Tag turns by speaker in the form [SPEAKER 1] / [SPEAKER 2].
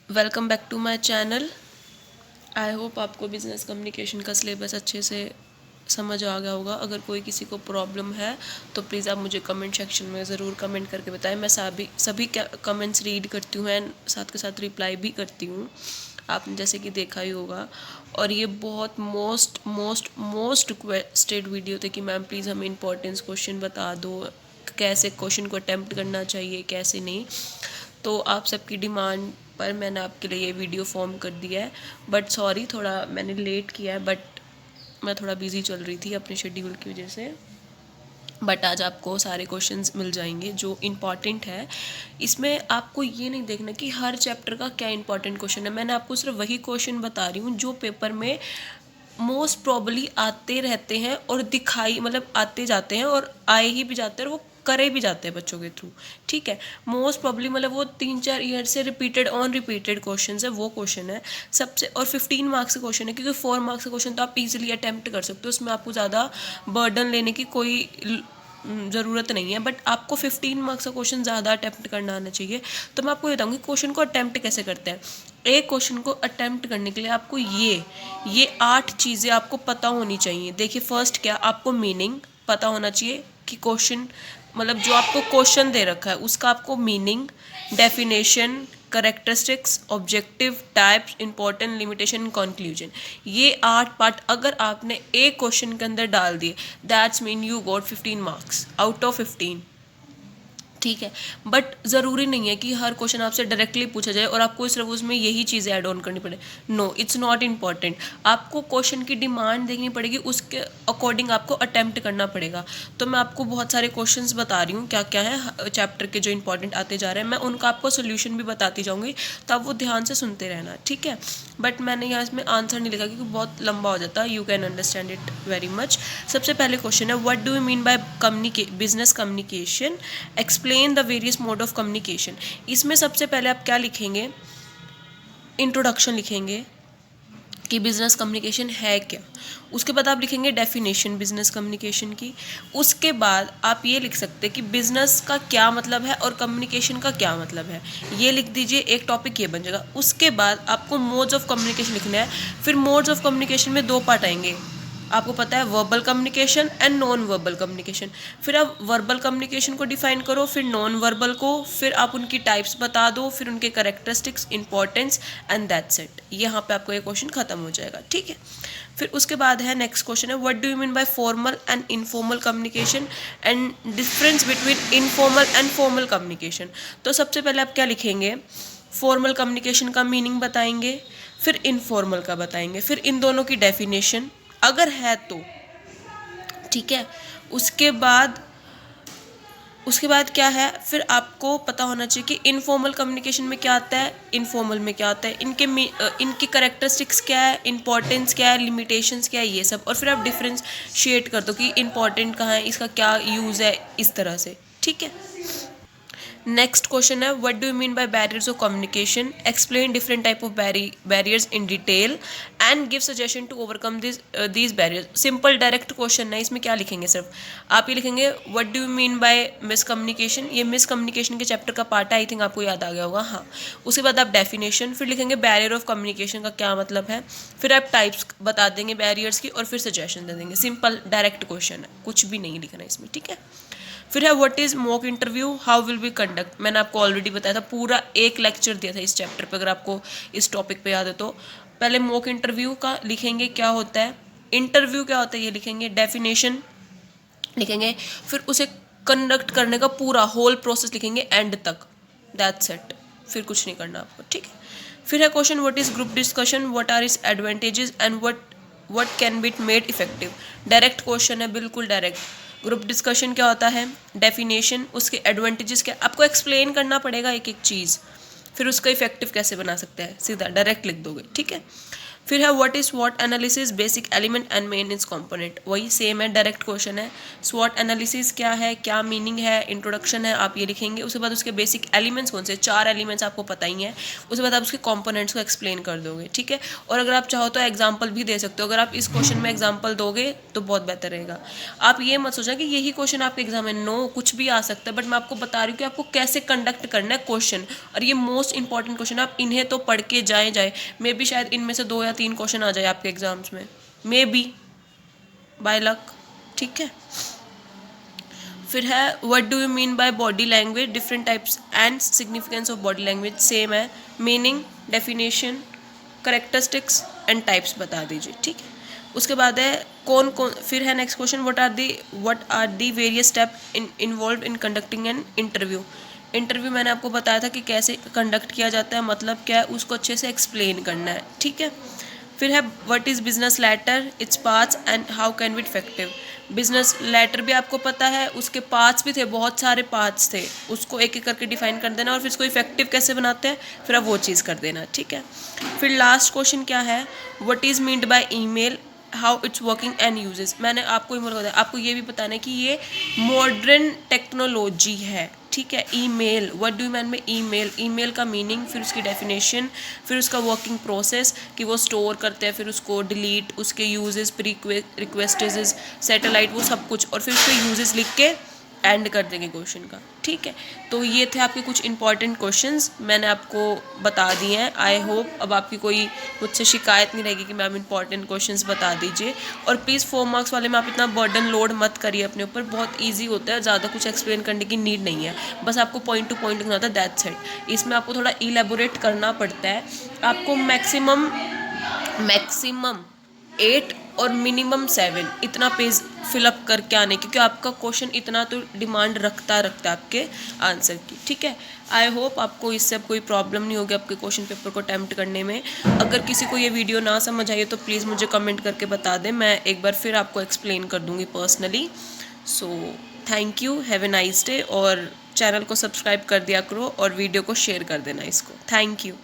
[SPEAKER 1] Welcome back to my channel. I hope आपको business communication का syllabus अच्छे से समझ आ गया होगा। अगर कोई किसी को प्रॉब्लम है तो प्लीज़ आप मुझे कमेंट सेक्शन में ज़रूर कमेंट करके बताएं। मैं सभी कमेंट्स रीड करती हूँ एंड साथ के साथ रिप्लाई भी करती हूँ, आपने जैसे कि देखा ही होगा। और ये बहुत मोस्ट रिक्वेस्टेड वीडियो थे कि मैम प्लीज़ हमें इंपॉर्टेंस क्वेश्चन बता दो, कैसे क्वेश्चन को अटैम्प्ट करना चाहिए कैसे नहीं। तो आप सबकी डिमांड पर मैंने आपके लिए ये वीडियो फॉर्म कर दिया है। बट सॉरी, थोड़ा मैंने लेट किया है, बट मैं थोड़ा बिज़ी चल रही थी अपने शेड्यूल की वजह से। बट आज आपको सारे क्वेश्चंस मिल जाएंगे जो इम्पॉर्टेंट है। इसमें आपको ये नहीं देखना कि हर चैप्टर का क्या इंपॉर्टेंट क्वेश्चन है, मैंने आपको सिर्फ वही क्वेश्चन बता रही हूँ जो पेपर में मोस्ट प्रॉबली आते रहते हैं और दिखाई मतलब आते जाते हैं और आए ही भी जाते हैं और वो करे भी जाते हैं बच्चों के थ्रू। ठीक है, मोस्ट प्रॉब्ली मतलब वो 3-4 ईयर से रिपीटेड क्वेश्चन है, वो क्वेश्चन है सबसे। और 15 मार्क्स का क्वेश्चन है, क्योंकि 4 मार्क्स का क्वेश्चन तो आप इजीली अटैम्प्ट कर सकते हो, उसमें आपको ज़्यादा बर्डन लेने की कोई ज़रूरत नहीं है। बट आपको 15 मार्क्स का क्वेश्चन ज़्यादा अटैम्प्ट करना आना चाहिए। तो मैं आपको बताऊँगी क्वेश्चन को अटैम्प्ट कैसे करते हैं। एक क्वेश्चन को अटैम्प्ट करने के लिए आपको ये 8 चीज़ें आपको पता होनी चाहिए। देखिए, फर्स्ट क्या, आपको मीनिंग पता होना चाहिए कि क्वेश्चन मतलब जो आपको क्वेश्चन दे रखा है उसका आपको meaning, definition, characteristics, objective, types, important, limitation, conclusion. ये 8 पार्ट अगर आपने एक क्वेश्चन के अंदर डाल दिए, that's mean you got 15 marks out of 15। ठीक है, बट ज़रूरी नहीं है कि हर क्वेश्चन आपसे डायरेक्टली पूछा जाए और आपको सिर्फ उसमें यही चीज़ें ऐड ऑन करनी पड़े। No, it's not important. आपको क्वेश्चन की डिमांड देखनी पड़ेगी, उसके अकॉर्डिंग आपको अटैम्प्ट करना पड़ेगा। तो मैं आपको बहुत सारे क्वेश्चंस बता रही हूँ क्या क्या है चैप्टर के जो इंपॉर्टेंट आते जा रहे हैं, मैं उनका आपको सोल्यूशन भी बताती जाऊँगी, तो आप वो ध्यान से सुनते रहना। ठीक है, बट मैंने यहाँ इसमें आंसर नहीं लिखा क्योंकि बहुत लंबा हो जाता है, you can understand it very much. सबसे पहले क्वेश्चन है, what do you mean by business communication, explain the various mode of communication. इसमें सबसे पहले आप क्या लिखेंगे, इंट्रोडक्शन लिखेंगे कि बिज़नेस कम्युनिकेशन है क्या। उसके बाद आप लिखेंगे डेफिनेशन बिज़नेस कम्युनिकेशन की। उसके बाद आप ये लिख सकते हैं कि बिज़नेस का क्या मतलब है और कम्युनिकेशन का क्या मतलब है, ये लिख दीजिए, एक टॉपिक ये बन जाएगा। उसके बाद आपको मोड्स ऑफ कम्युनिकेशन लिखना है। फिर मोड्स ऑफ कम्युनिकेशन में 2 पार्ट आएंगे, आपको पता है, verbal communication and non verbal communication. फिर आप वर्बल कम्युनिकेशन को डिफाइन करो, फिर नॉन वर्बल को, फिर आप उनकी टाइप्स बता दो, फिर उनके characteristics, importance, and that's it. यहाँ पे आपको ये क्वेश्चन खत्म हो जाएगा। ठीक है, फिर उसके बाद है नेक्स्ट क्वेश्चन है, what do you mean bye formal and informal communication and difference between informal and formal communication. तो सबसे पहले आप क्या लिखेंगे, फॉर्मल कम्युनिकेशन का मीनिंग बताएंगे, फिर इनफॉर्मल का बताएंगे, फिर इन दोनों की डेफिनेशन अगर है तो। ठीक है, उसके बाद क्या है, फिर आपको पता होना चाहिए कि इनफॉर्मल कम्युनिकेशन में क्या आता है, इनफॉर्मल में क्या आता है, इनकी करेक्टरिस्टिक्स क्या है, इंपॉर्टेंस क्या है, लिमिटेशंस क्या है, ये सब। और फिर आप डिफ्रेंशिएट कर दो कि इंपॉर्टेंट कहाँ है, इसका क्या यूज़ है, इस तरह से। ठीक है, नेक्स्ट क्वेश्चन है, what do you mean by barriers of communication, explain different type of barriers in detail and give suggestion to overcome these barriers. Simple direct question है, इसमें क्या लिखेंगे, सिर्फ आप ये लिखेंगे what do you mean by miscommunication. ये miscommunication के चैप्टर का पार्ट है, आई थिंक आपको याद आ गया होगा। हाँ, उसके बाद आप डेफिनेशन, फिर लिखेंगे बैरियर ऑफ कम्युनिकेशन का क्या मतलब है, फिर आप टाइप्स बता देंगे बैरियर्स की, और फिर सजेशन दे देंगे। सिंपल डायरेक्ट क्वेश्चन है, कुछ भी नहीं लिखना इसमें। ठीक है, फिर है what is mock interview, how will be conduct. मैंने आपको ऑलरेडी बताया था, पूरा एक लेक्चर दिया था इस चैप्टर पे, अगर आपको इस टॉपिक पे याद है तो। पहले मॉक इंटरव्यू का लिखेंगे क्या होता है, इंटरव्यू क्या होता है ये लिखेंगे, डेफिनेशन लिखेंगे, फिर उसे कंडक्ट करने का पूरा होल प्रोसेस लिखेंगे एंड तक, दैट्स इट। फिर कुछ नहीं करना आपको। ठीक है, फिर है question, what is group discussion, what are its advantages and what can be made effective. Direct question है, बिल्कुल डायरेक्ट। ग्रुप डिस्कशन क्या होता है, डेफिनेशन, उसके एडवांटेजेस क्या, आपको एक्सप्लेन करना पड़ेगा एक एक चीज़, फिर उसका इफेक्टिव कैसे बना सकते हैं, सीधा डायरेक्ट लिख दोगे। ठीक है, फिर है व्हाट इज स्वॉट analysis, basic element and main is component, वही सेम है, डायरेक्ट क्वेश्चन है। स्वॉट एनालिसिस क्या है, क्या मीनिंग है, इंट्रोडक्शन है, आप ये लिखेंगे। उसके बाद उसके बेसिक एलिमेंट्स कौन से, 4 एलिमेंट्स आपको पता ही हैं। उसके बाद आप उसके कंपोनेंट्स को एक्सप्लेन कर दोगे, ठीक है। और अगर आप चाहो तो एग्जाम्पल भी दे सकते हो। अगर आप इस क्वेश्चन में एग्जाम्पल दोगे तो बहुत बेहतर रहेगा। आप ये मत सोचना कि यही क्वेश्चन आपके एग्जाम में, नो, कुछ भी आ सकता है, बट मैं आपको बता रही हूँ कि आपको कैसे कंडक्ट करना है क्वेश्चन। और ये मोस्ट इंपॉर्टेंट क्वेश्चन, आप इन्हें तो पढ़ के जाए मे बी शायद इनमें से 2 या 3 क्वेश्चन आ जाए आपके एग्जाम्स में, मे बी बाय लक, ठीक है। फिर है what do you mean by body language, different types and significance of body language, same है। Meaning, definition, characteristics and types बता दीजिए, ठीक है। उसके बाद है कौन कौन, फिर है next question, what are the various step involve in conducting an interview. Interview मैंने आपको बताया था कि कैसे कंडक्ट किया जाता है, मतलब क्या है, उसको अच्छे से एक्सप्लेन करना है, ठीक है। फिर है what is business letter, its parts and how can be effective. Business letter भी आपको पता है, उसके पार्ट्स भी थे, बहुत सारे पार्ट्स थे, उसको एक एक करके डिफाइन कर देना और फिर इसको इफेक्टिव कैसे बनाते हैं फिर आप वो चीज़ कर देना, ठीक है। फिर लास्ट क्वेश्चन क्या है, what is meant by email, how it's working and uses. मैंने आपको ईमेल बताया, आपको ये भी बताना है कि ये मॉडर्न टेक्नोलॉजी है, ठीक है। Email, what do you mean में ईमेल, ईमेल का मीनिंग, फिर उसकी डेफिनेशन, फिर उसका वर्किंग प्रोसेस कि वो स्टोर करते हैं, फिर उसको डिलीट, उसके यूजेस, रिक्वेस्टेज, सैटेलाइट, वो सब कुछ, और फिर उसके यूजेस लिख के एंड कर देंगे क्वेश्चन का, ठीक है। तो ये थे आपके कुछ इंपॉर्टेंट क्वेश्चंस, मैंने आपको बता दिए हैं। आई होप अब आपकी कोई मुझसे शिकायत नहीं रहेगी कि मैम इंपॉर्टेंट क्वेश्चंस बता दीजिए। और प्लीज़ 4 मार्क्स वाले में आप इतना बर्डन लोड मत करिए अपने ऊपर, बहुत ईजी होता है, ज़्यादा कुछ एक्सप्लेन करने की नीड नहीं है, बस आपको पॉइंट टू पॉइंट लिखना होता है, दैट्स इट। इसमें आपको थोड़ा इलेबोरेट करना पड़ता है, आपको मैक्सिमम 8 और मिनिमम 7 इतना पेज फिलअप करके आने, क्योंकि आपका क्वेश्चन इतना तो डिमांड रखता है आपके आंसर की, ठीक है। आई होप आपको इससे अब कोई प्रॉब्लम नहीं होगी आपके क्वेश्चन पेपर को अटेम्प्ट करने में। अगर किसी को ये वीडियो ना समझ आई तो प्लीज़ मुझे कमेंट करके बता दें, मैं एक बार फिर आपको एक्सप्लेन कर दूँगी personally. So thank you, have a nice day, और चैनल को सब्सक्राइब कर दिया करो और वीडियो को शेयर कर देना इसको। Thank you.